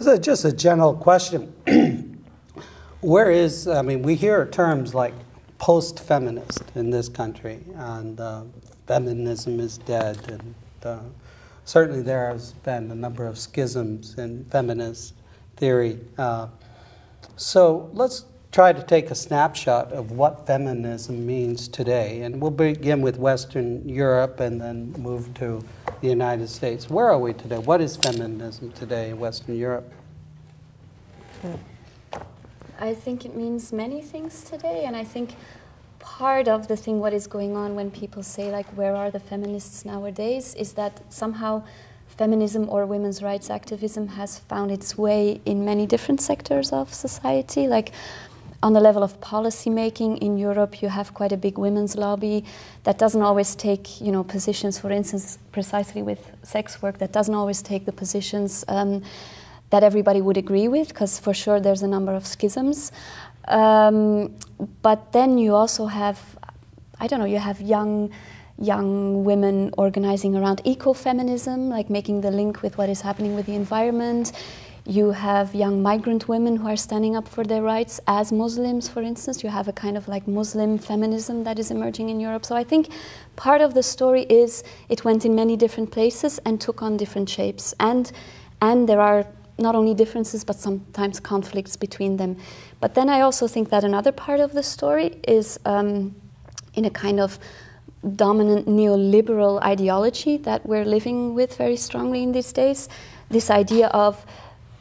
So just a general question. We hear terms like post-feminist in this country, and feminism is dead, and certainly there has been a number of schisms in feminist theory. So let's try to take a snapshot of what feminism means today, and we'll begin with Western Europe and then move to the United States. Where are we today? What is feminism today in Western Europe? I think it means many things today, and I think part of the thing what is going on when people say, like, where are the feminists nowadays, is that somehow feminism or women's rights activism has found its way in many different sectors of society. Like, on the level of policy making in Europe, you have quite a big women's lobby that doesn't always take, positions, for instance, precisely with sex work, that doesn't always take the positions that everybody would agree with, because for sure there's a number of schisms. But then you also have, you have young women organizing around ecofeminism, like making the link with what is happening with the environment. You have young migrant women who are standing up for their rights as Muslims, for instance. You have a kind of like Muslim feminism that is emerging in Europe. So I think part of the story is it went in many different places and took on different shapes. And there are not only differences, but sometimes conflicts between them. But then I also think that another part of the story is in a kind of dominant neoliberal ideology that we're living with very strongly in these days. This idea of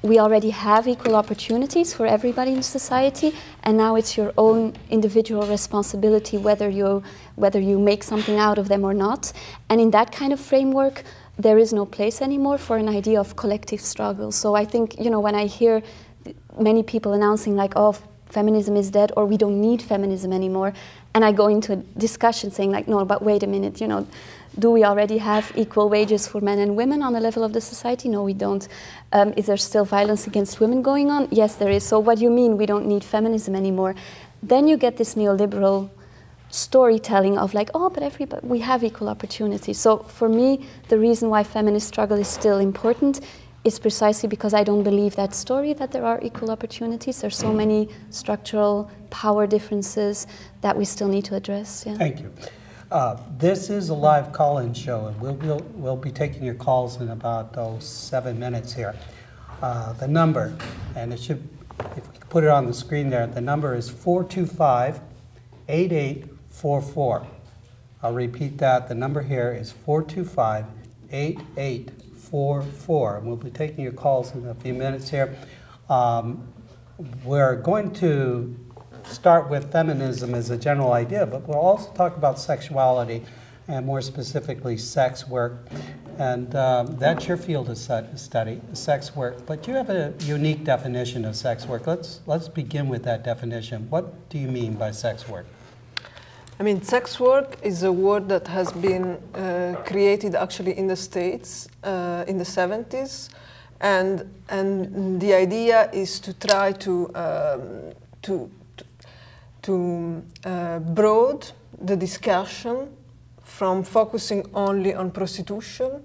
we already have equal opportunities for everybody in society, and now it's your own individual responsibility whether you make something out of them or not. And in that kind of framework, there is no place anymore for an idea of collective struggle. So I think, when I hear many people announcing like, oh, feminism is dead, or we don't need feminism anymore, and I go into a discussion saying like, no, but wait a minute, do we already have equal wages for men and women on the level of the society? No, we don't. Is there still violence against women going on? Yes, there is. So what do you mean we don't need feminism anymore? Then you get this neoliberal storytelling of like, oh, but we have equal opportunities. So for me, the reason why feminist struggle is still important is precisely because I don't believe that story that there are equal opportunities. There's so many structural power differences that we still need to address. Yeah. Thank you. This is a live call-in show, and we'll be taking your calls in about 7 minutes here. The number, and if we could put it on the screen there, the number is 425-8844. I'll repeat that. The number here is 425-8844, and we'll be taking your calls in a few minutes here. We're going to start with feminism as a general idea, but we'll also talk about sexuality and more specifically sex work. And that's your field of study, sex work. But you have a unique definition of sex work. Let's begin with that definition. What do you mean by sex work? I mean, sex work is a word that has been created actually in the States in the 70s. And the idea is to try to broaden the discussion from focusing only on prostitution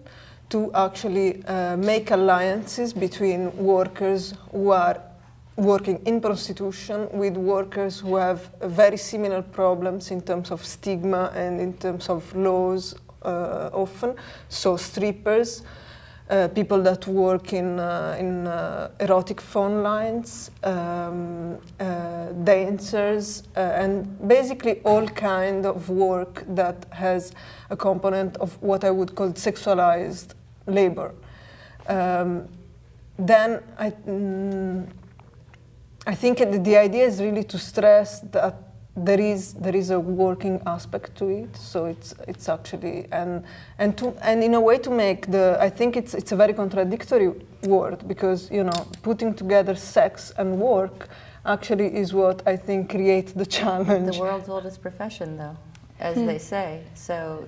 to actually make alliances between workers who are working in prostitution with workers who have very similar problems in terms of stigma and in terms of laws often. So strippers, people that work in erotic phone lines, dancers, and basically all kind of work that has a component of what I would call sexualized labor. Then I think the idea is really to stress that there is a working aspect to it. So it's actually and in a way to make I think it's a very contradictory word, because putting together sex and work actually is what I think creates the challenge. The world's oldest profession, though, as they say. So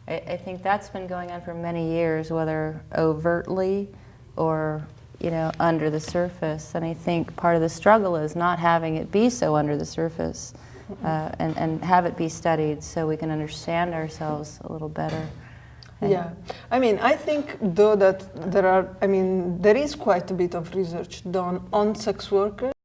I think that's been going on for many years, whether overtly or under the surface. And I think part of the struggle is not having it be so under the surface, and have it be studied so we can understand ourselves a little better. Yeah, I mean, I think though that there is quite a bit of research done on sex workers.